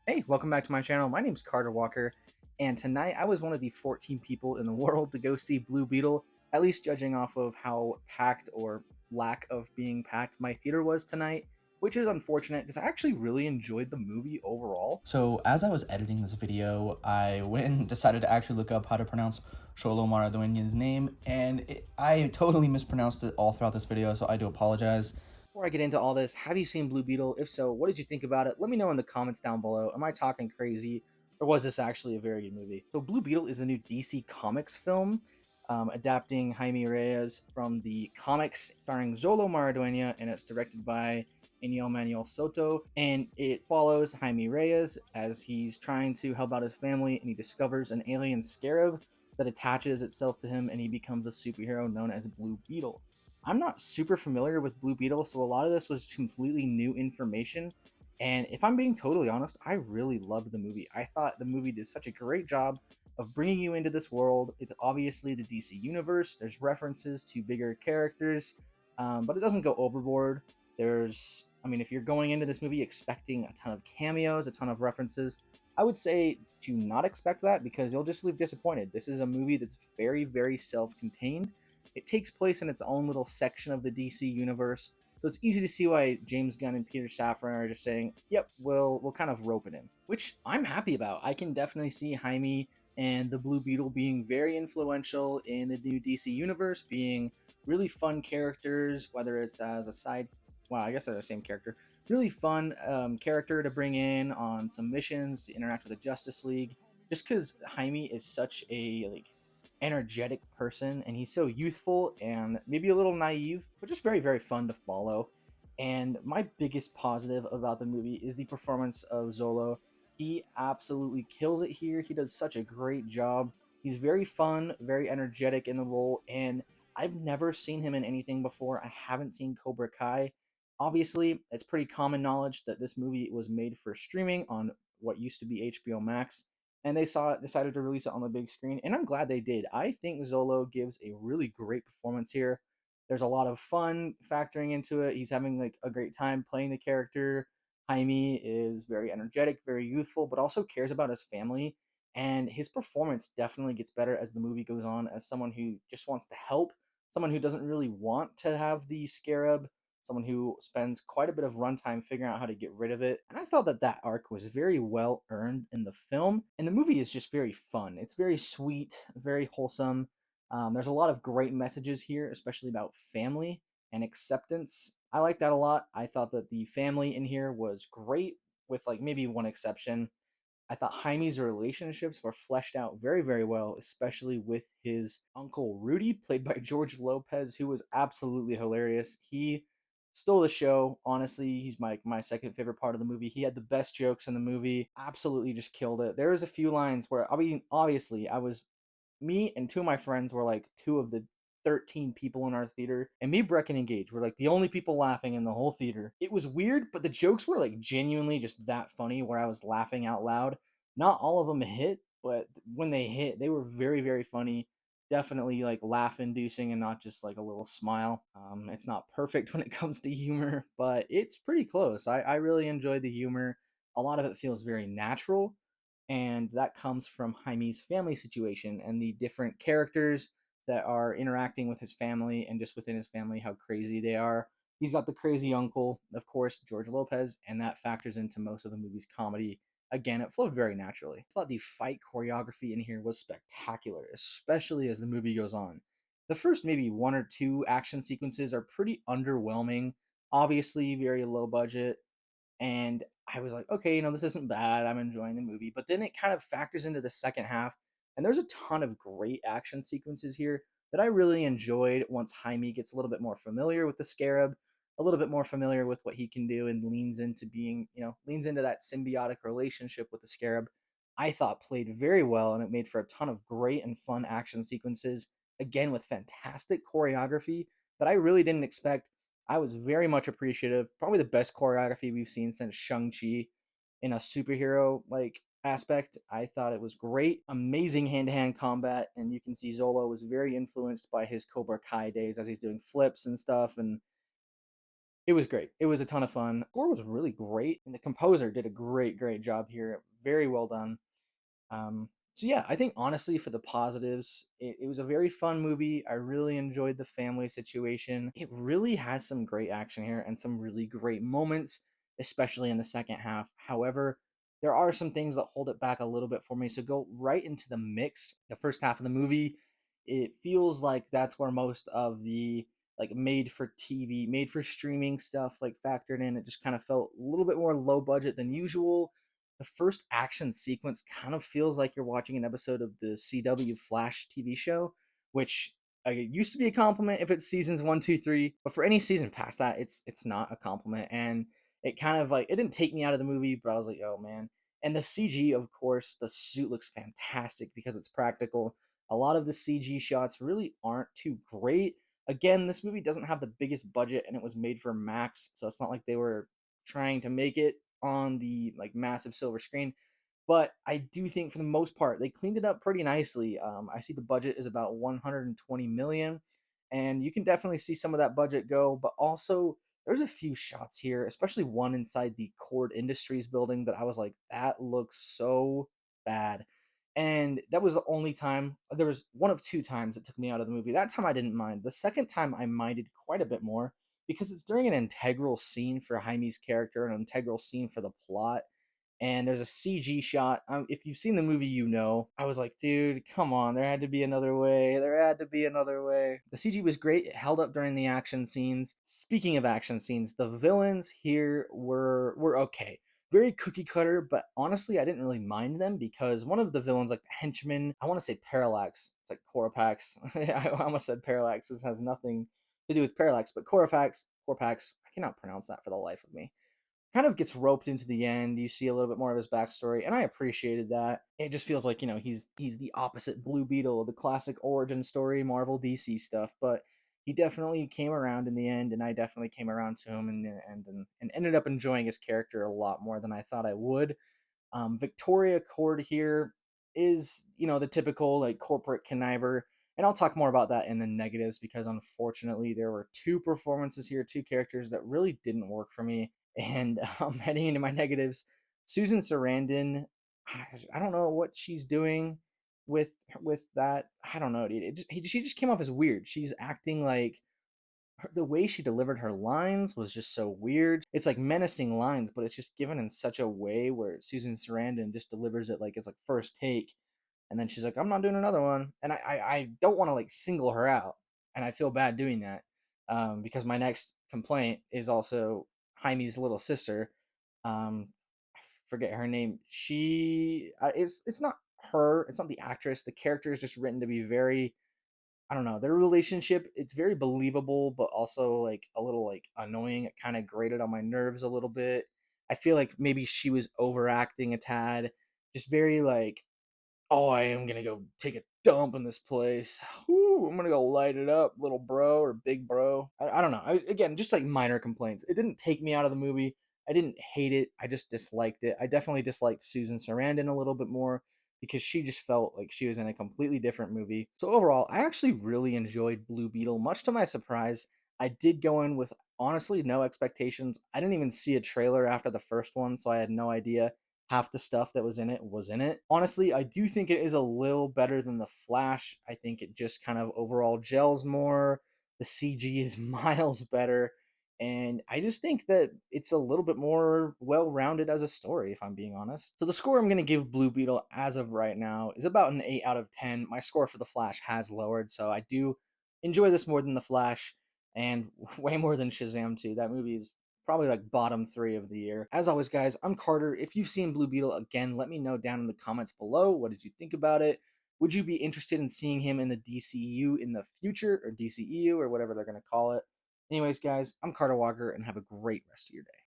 Hey, welcome back to my channel. My name's Carter Walker, and tonight I was one of the 14 people in the world to go see Blue Beetle, at least judging off of how packed or lack of being packed my theater was tonight, which is unfortunate because I actually really enjoyed the movie overall. So as I was editing this video, I went and decided to actually look up how to pronounce Xolo Maridueña's name, and I totally mispronounced it all throughout this video, so I do apologize. Before I get into all this, have you seen Blue Beetle? If so, what did you think about it? Let me know in the comments down below. Am I talking crazy, or was this actually a very good movie? So Blue Beetle is a new DC Comics film, adapting Jaime Reyes from the comics, starring Xolo Maridueña, and it's directed by Ángel Manuel Soto. And it follows Jaime Reyes as he's trying to help out his family, and he discovers an alien scarab that attaches itself to him, and he becomes a superhero known as Blue Beetle. I'm not super familiar with Blue Beetle, so a lot of this was completely new information. And if I'm being totally honest, I really loved the movie. I thought the movie did such a great job of bringing you into this world. It's obviously the DC universe. There's references to bigger characters, but it doesn't go overboard. If you're going into this movie expecting a ton of cameos, a ton of references, I would say to not expect that because you'll just leave disappointed. This is a movie that's very, very self contained. It takes place in its own little section of the DC universe, so it's easy to see why James Gunn and Peter Safran are just saying, "Yep, we'll kind of rope it in," which I'm happy about. I can definitely see Jaime and the Blue Beetle being very influential in the new DC universe, being really fun characters, whether it's as a side. Well, I guess they're the same character. Really fun character to bring in on some missions to interact with the Justice League. Just because Jaime is such a energetic person, and he's so youthful and maybe a little naive, but just very, very fun to follow. And my biggest positive about the movie is the performance of Xolo. He absolutely kills it here. He does such a great job. He's very fun, very energetic in the role, and I've never seen him in anything before. I haven't seen Cobra Kai. Obviously, it's pretty common knowledge that this movie was made for streaming on what used to be HBO Max, and decided to release it on the big screen, and I'm glad they did. I think Xolo gives a really great performance here. There's a lot of fun factoring into it. He's having like a great time playing the character. Jaime is very energetic, very youthful, but also cares about his family, and his performance definitely gets better as the movie goes on, as someone who just wants to help, someone who doesn't really want to have the scarab, someone who spends quite a bit of runtime figuring out how to get rid of it. And I felt that that arc was very well earned in the film. And the movie is just very fun. It's very sweet, very wholesome. There's a lot of great messages here, especially about family and acceptance. I like that a lot. I thought that the family in here was great, with like maybe one exception. I thought Jaime's relationships were fleshed out very, very well, especially with his uncle Rudy, played by George Lopez, who was absolutely hilarious. He stole the show. Honestly, he's my second favorite part of the movie. He had the best jokes in the movie. Absolutely just killed it. There was a few lines where obviously I was me and two of my friends were like two of the 13 people in our theater, and me, Brecken, and Gage were like the only people laughing in the whole theater. It was weird, but the jokes were like genuinely just that funny where I was laughing out loud. Not all of them hit, but when they hit, they were very, very funny. Definitely like laugh inducing and not just like a little smile. It's not perfect when it comes to humor, but it's pretty close. I really enjoyed the humor. A lot of it feels very natural, and that comes from Jaime's family situation and the different characters that are interacting with his family, and just within his family how crazy they are. He's got the crazy uncle, of course, George Lopez, and that factors into most of the movie's comedy. Again, it flowed very naturally. I thought the fight choreography in here was spectacular, especially as the movie goes on. The first maybe one or two action sequences are pretty underwhelming, obviously very low budget, and I was like, okay, this isn't bad. I'm enjoying the movie. But then it kind of factors into the second half, and there's a ton of great action sequences here that I really enjoyed once Jaime gets a little bit more familiar with the scarab, a little bit more familiar with what he can do, and leans into that symbiotic relationship with the scarab. I thought played very well, and it made for a ton of great and fun action sequences, again with fantastic choreography that I really didn't expect. I was very much appreciative. Probably the best choreography we've seen since Shang-Chi in a superhero like aspect. I thought it was great. Amazing hand-to-hand combat, and you can see Zolo was very influenced by his Cobra Kai days as he's doing flips and stuff, and It was great. It was a ton of fun. The score was really great, and the composer did a great job here. Very well done. So yeah, I think honestly for the positives, it was a very fun movie. I really enjoyed the family situation. It really has some great action here and some really great moments, especially in the second half. However, there are some things that hold it back a little bit for me. So go right into the mix. The first half of the movie, it feels like that's where most of the like made for TV, made for streaming stuff like factored in. It just kind of felt a little bit more low budget than usual. The first action sequence kind of feels like you're watching an episode of the CW Flash TV show, which it used to be a compliment if it's seasons one, two, three, but for any season past that, it's not a compliment, and it kind of like it didn't take me out of the movie, but I was like, oh man. And the CG, of course, the suit looks fantastic because it's practical. A lot of the CG shots really aren't too great. Again, this movie doesn't have the biggest budget, and it was made for Max, so it's not like they were trying to make it on the like massive silver screen. But I do think for the most part they cleaned it up pretty nicely. I see the budget is about 120 million, and you can definitely see some of that budget go. But also, there's a few shots here, especially one inside the Cord Industries building that I was like, that looks so bad. And that was the only time. There was one of two times it took me out of the movie. That time I didn't mind. The second time I minded quite a bit more because it's during an integral scene for Jaime's character, an integral scene for the plot. And there's a CG shot. If you've seen the movie, you know. I was like, dude, come on. There had to be another way. There had to be another way. The CG was great. It held up during the action scenes. Speaking of action scenes, the villains here were okay. Very cookie cutter, but honestly, I didn't really mind them because one of the villains, like the henchman, I want to say Parallax. It's like Corapax. I almost said Parallax. This has nothing to do with Parallax, but Corapax. I cannot pronounce that for the life of me, kind of gets roped into the end. You see a little bit more of his backstory, and I appreciated that. It just feels like, he's the opposite Blue Beetle, the classic origin story Marvel DC stuff. But he definitely came around in the end, and I definitely came around to him in the end, and ended up enjoying his character a lot more than I thought I would. Victoria Cord here is, the typical like corporate conniver. And I'll talk more about that in the negatives because unfortunately there were two performances here, two characters that really didn't work for me. And heading into my negatives, Susan Sarandon, I don't know what she's doing with that. I don't know, dude. She just came off as weird. She's acting like the way she delivered her lines was just so weird. It's like menacing lines, but it's just given in such a way where Susan Sarandon just delivers it like it's like first take, and then she's like, "I'm not doing another one," and I don't want to like single her out, and I feel bad doing that, because my next complaint is also Jaime's little sister. I forget her name. It's not her. It's not the actress. The character is just written to be very, I don't know, their relationship, it's very believable, but also like a little like annoying. It kind of grated on my nerves a little bit. I feel like maybe she was overacting a tad. Just very like, oh, I am gonna go take a dump in this place. Whoo, I'm gonna go light it up, little bro or big bro. I don't know. Again, just like minor complaints. It didn't take me out of the movie. I didn't hate it. I just disliked it. I definitely disliked Susan Sarandon a little bit more because she just felt like she was in a completely different movie. So overall, I actually really enjoyed Blue Beetle. Much to my surprise, I did go in with honestly no expectations. I didn't even see a trailer after the first one, so I had no idea half the stuff that was in it was in it. Honestly, I do think it is a little better than The Flash. I think it just kind of overall gels more. The CG is miles better. And I just think that it's a little bit more well rounded as a story, if I'm being honest. So the score I'm going to give Blue Beetle as of right now is about an 8 out of 10. My score for The Flash has lowered, so I do enjoy this more than The Flash and way more than Shazam 2. That movie is probably like bottom three of the year. As always, guys, I'm Carter. If you've seen Blue Beetle, again, let me know down in the comments below. What did you think about it? Would you be interested in seeing him in the DCEU in the future, or DCEU, or whatever they're going to call it? Anyways, guys, I'm Carter Walker, and have a great rest of your day.